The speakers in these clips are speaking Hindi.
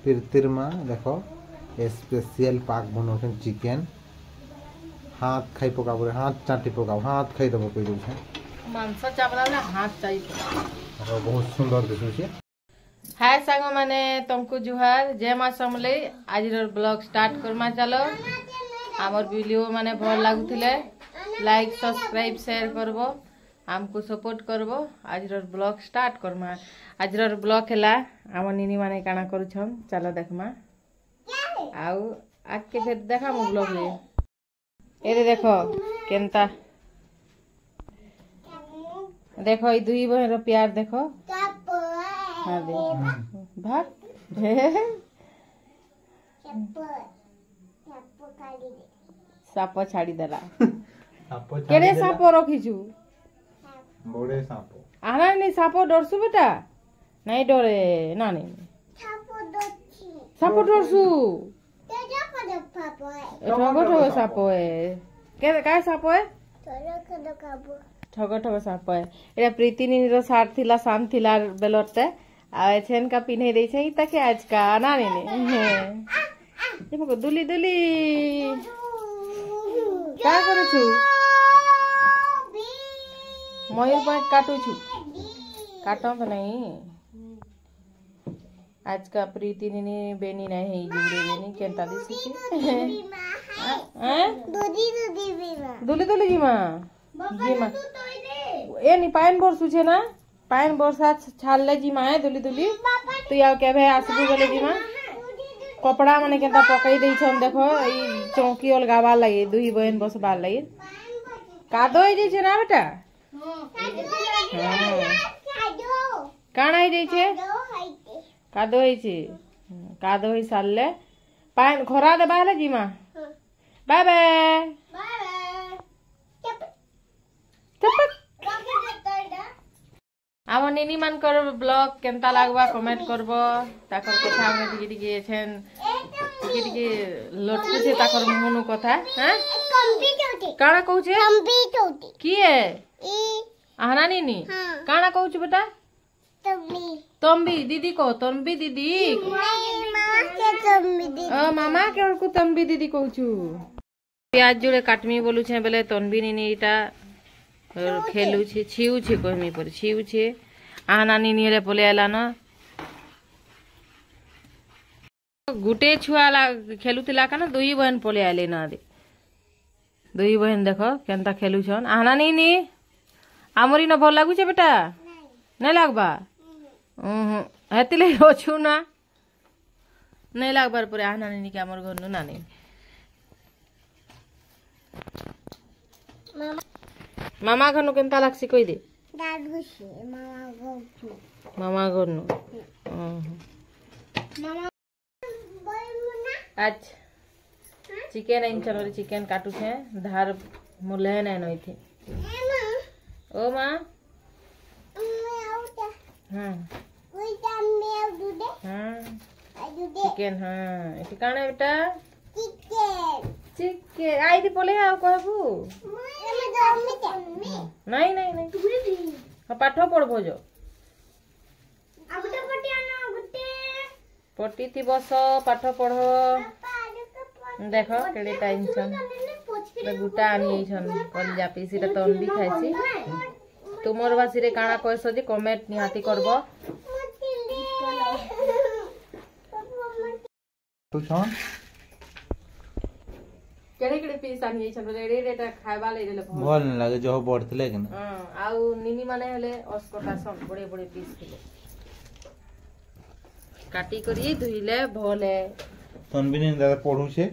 प्रीतिर माँ देखो स्पेशल पाक बनौछन चिकेन हाथ खाई पका बोले हाथ चाटी पकाओ हाथ खाई दबो कह दे मांस चावला ना हाथ चाहिए बहुत सुंदर दिशुचे। हाय सांग माने तुमको जुहार जय मां समले आज ब्लॉग स्टार्ट करमा चलो आमर वीडियो माने भल लागुथिले लाइक सब्सक्राइब शेयर करबो हमको सपोर्ट करबो आज ब्लॉग स्टार्ट करमा आज ब्लॉग हैला आम निनी माने काना करूछन चलो देखमा आउ आज के फिर देखा मो ब्लॉग रे एरे देखो केनता देखो ई दुई बहन रो प्यार देखो हां दे भाग साप छाड़ी देला केरे साप रखिछु बड़े साप आना नहीं साप डरसु बेटा नहीं डरे ना नहीं साप डरसु ठगो ठगो साप है के काय साप है ठगो ठगो साप है एटा प्रीतिनी रो साथ थिला शाम थिला बेलरते आ एछन का पिन्हे दै छै त के आज का ना नहीं देखो दुली दुली क्या करू छु मयूर पर काटू छु काटो तो नहीं आज का प्रीति ने बेनी नहीं है जुड़े बेनी केनता दिसी छी हैं दुली दुली जी मां ए नी पाइन बरसु छे ना पाइन बरसा छालले जी मां दुली दुली तू या के भे आसबु बोले जी मां कपड़ा माने केनता पकई दै छन देखो ई चौकी अलगावा लगे दुई बहन बसबा लगे कादो ही जे ना बेटा काना ही जे कादो ही कादो ही सालले पान खरा दे बाले जी मां बाय बाय चपक आम निनी मान कर ब्लॉग केनता लागबा कमेंट करबो ताकर कथा में टिके टिके छन टिके टिके लटकु छे ताकर मनु कथा हैं काना कहू छे की है आना निनी काना कहू छे बेटा तंबी दीदी को तंबी दीदी मामा के को तंबी दीदी कहू छु प्याज जोड़े काटमी बोलू छे बेले तंबी निनी इटा खेलू छे छिउ छे कहमी पर छिउ छे आना निनी हेले बोले आला न गुटे छुआ खेलुतिला का ना दुई बहन पोले आले ना दे दुई बहन देखो केनता खेलु छन आना निनी आमरी न भल लागु छे बेटा नै लागबा हेतिले रोछु ना नै लागबार परे आना निनी के हमर घर न नानी मामा घरनु केनता लागसी कहि दे दादू से मामा घरनु मामा आज चिकेन इन चलो चिकेन काटू छे धार मुले नै नई थी ओ मां हां चिकेन हां एटी काने बेटा चिकेन आई थी बोले आ कहबू नहीं नहीं नहीं पाठ पढ़बो जो पटी थी बस पाठ पढ़ देखो केडे टेंशन गुटा आनी छन कलिजा पीसी त तन भी खाइसी तुमर भाषी रे काना कहसो जे कमेंट निहाती करबो तू छन केडे केडे पीस आनी छन रे रेटा खाइबा ले ले भल न लागे जो बढ़तले कि हां आउ निनी माने हले अस्कोटा सन बड़े बड़े पीस थिले काटी करी धुइले भले तनबिनी दादा पढू छे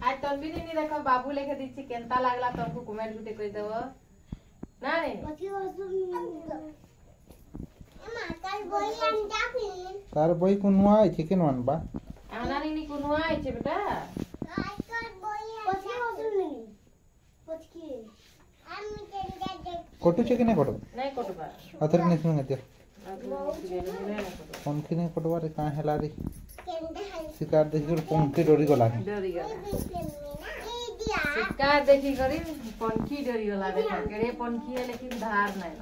आज तनबिनी देखो बाबू लेके दिछि केनता लागला तुमको कमेंट गुटे कहि देबो ना रे तार बई कोन आइ छे केन बा आना निनी कोन आइ छे बेटा कटु छे कि नै कटु नै कटबा अथर नै सुन गते पंखी नै कटवा रे का हेला रे शिकार देखि पंखी डरी गला शिकार देखि करी पंखी डरी गला देखो केड़े पंखी है लेकिन धार नै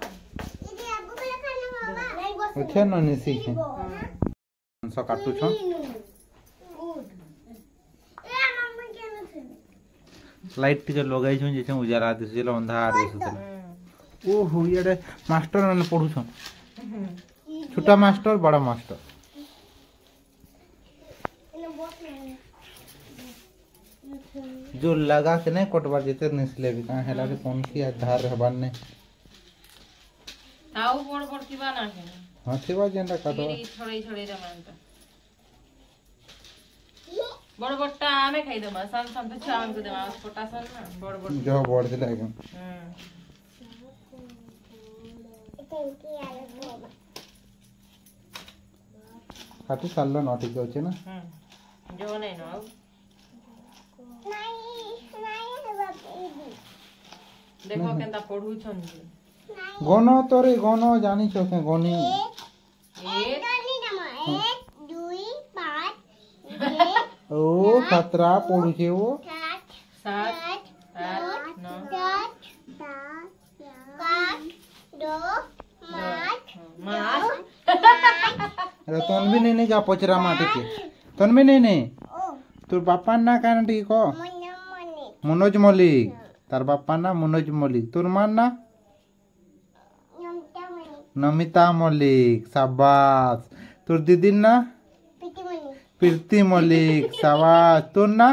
उठे न निसी ମାଂସ କାଟୁଛନ୍ ଲାଇଟ୍ ଟିକେ ଲଗାଇଛନ୍ ଯେ ଉଜାଲା ଦିଶୁଥିଲା ଅନ୍ଧାର ଦିଶୁଥିଲା ଓହୋ ଇଆଡ଼େ ମାଷ୍ଟର ମାନେ ପଢୁଛନ୍ ଛୋଟ ମାଷ୍ଟର ବଡ଼ ମାଷ୍ଟର जो लगा के नहीं कटवा जेते निसले भी कहां हैला के कौन की आधार रहबान ने ताऊ बड़ बड़ की बाना है हां सेवा जेंडा काटो छोड़े छोड़े रे मानता बड़ बड़टा आमे खाई दमा सन सन तो छाम को दमा छोटा सन ना बड़ बड़ जो बड़ दिला एकदम काटी साल नटी के होचे ना जो नहीं ना देखो केंता पढू छन गण तोरे गण जानी छ के गणी 1 2 5 ओ खतरा पढू छे ओ 7 8 9 मास अरे तोन भी नहीं जा पचरा माटी के तोन में नहीं तोर बापा ना कान ठीक को मनोज मलिक तार बापा ना मनोज मलिक तोर मां ना नमिता मलिक शाबाश तोर दीदी ना प्रीति मलिक शाबाश तोर ना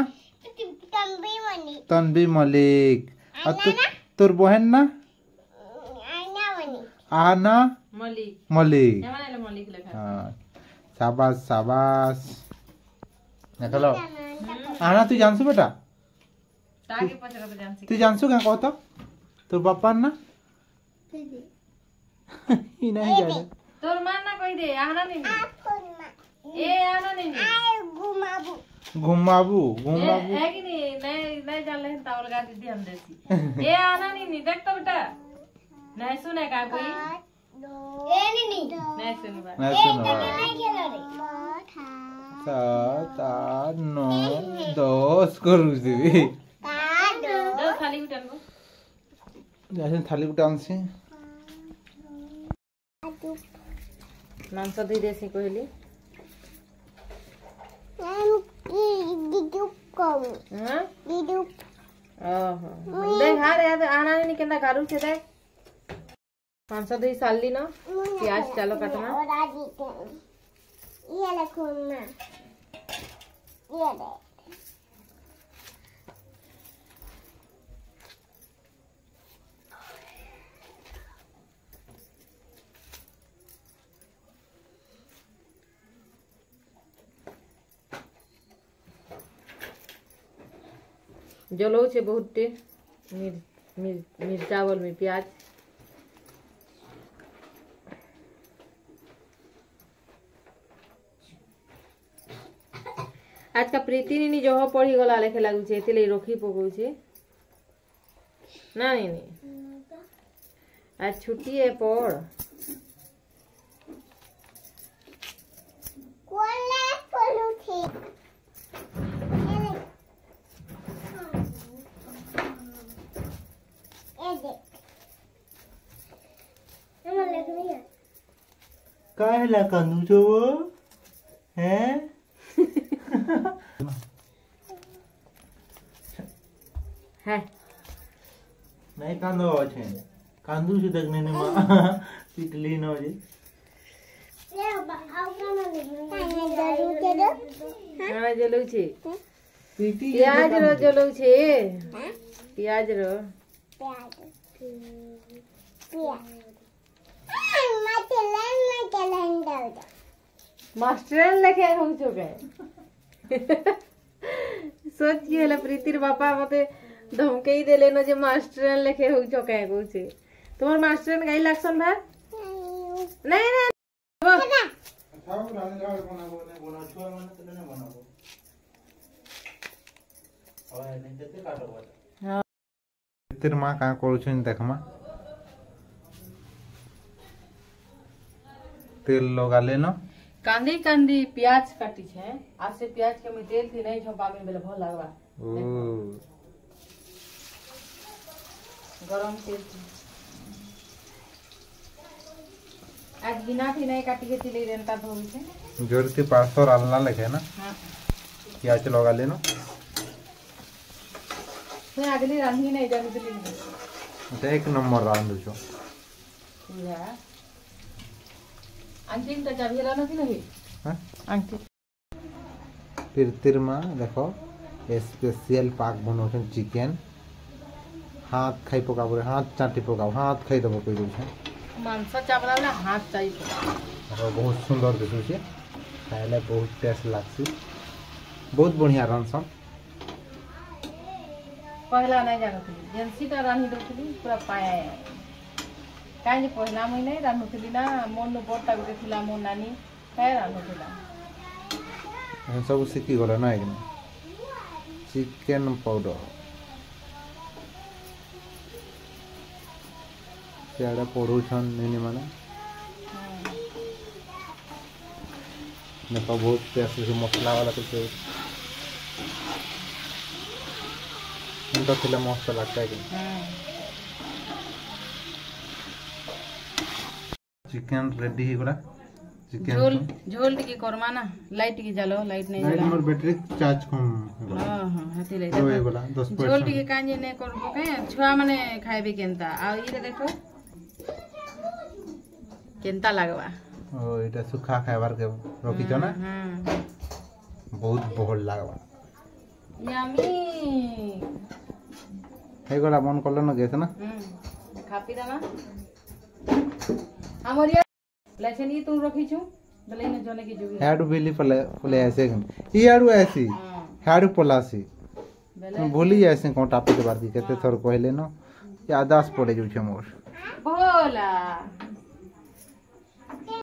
तन्वी मलिक और तोर बहन ना आना मलिक मलिक एमाने मलिक लिखा हां शाबाश शाबाश देखलो आना तू जानसु बेटा ताके पचरा पे जान तू जानसु क्या कहता तोर बापा ना ही नहीं जाने तोर मान ना कोई दे आना नहीं ए आना नहीं घुमाबू है कि नहीं जान ले तावल का दीदी हम देसी ए आना नहीं देख तो बेटा नहीं सुने का कोई ए नहीं सुने बात नहीं सुनो 7 8 9 10 करू दिबी दो थाली उठन को जैसे थाली उठान से मांस दे देसी कहली हां ओहो देख हां रे आना नहीं केना करू छे देख मांस दे साली ना प्याज चालो काटना ये देखो ना ये दे जलो छे बहुत टे मिर्चावल में प्याज आज का प्रीति नी जो पढ़ी गला लेखे लागू छे एते ले रखी पकौ छे ना नहीं आज छुट्टी है पढ़ कोले पलू थी काहेला कांदू छो वो हैं है नहीं कांदो छे कांदू छे देखने ने मां पिटली न जे ले आओ काना ले जरू के दो खाना जलो छे पीटी प्याज रो जलो छे प्याज रो प्याज मटलन दो मास्टर लेके हो चुके सोच के हला प्रीतिर बापा मते धमके ही देले न जे मास्टर लेके हो चुके कहूचे तुम्हार मास्टर गाई लागसन भा नहीं नहीं खाओ रांधला बनाबो ने बना छुआ माने तने ने बनाबो ओए ने जते काटो हां तेर मां का करू देखमा तेल लगा लेना कांदी कांदी प्याज काटी छे आज से प्याज के में तेल थी नहीं छपा में बेले भल लागवा ओ गरम तेल थी आज बिना थी नहीं काटी के चिले रेंता धोई से जोरती 500 डालना लगे ना हां प्याज लगा लेनो मैं अगली रांधी नहीं जाने दिली तो एक नंबर रांधू छो या अंतिम तो चाबी लानो कि नहीं हां अंतिम फिर तिरमा देखो स्पेशल पाक बनोछन चिकन हाथ खाई पका बोले हाथ चाटी पकाओ हाथ खाई दबो कोई छै मांस चावला वाला हाथ चाहिए और बहुत सुंदर दिसु छै खाइले बहुत टेस्ट लागसी बहुत बढ़िया रांधसन पहला नहीं जानथी जेंसी तो रानी दोथली पूरा पाया काहे पहला मई नहीं रानुथली ना मोन बोटा गुटे थिला मोन नानी काहे रानुथला हम सब सीखी गला ना एकदम चिकन पाउडर सेड़ा पड़ुछन नेने माने देखो बहुत टेस्ट से मसला वाला कुछ इनका थिला मस्त लगता है कि चिकन रेडी ही गला चिकन झोल झोल टिके करमा ना लाइट की जलो लाइट नहीं लाइट जला मोर बैटरी चार्ज कम हां हां हाथी ले तो ये गला 10% झोल टिके कांजे ने करबो के छुआ माने खाइबे केनता आ ई देखो केनता लागवा ओ एटा सुखा खाइबार के रखी छ ना बहुत बहुत लागवा यम्मी हे गला मन करलो न गैस ना खापी दाना हमर ये लेछन ई तू रखी छु बले न जने की जुगी हेडू बिली पले ऐसे ई आडू ऐसी हेडू पलासी भूली ऐसे कोटा पे बार दी केते थोर कहले न यादास पड़े जो छ मोर भोला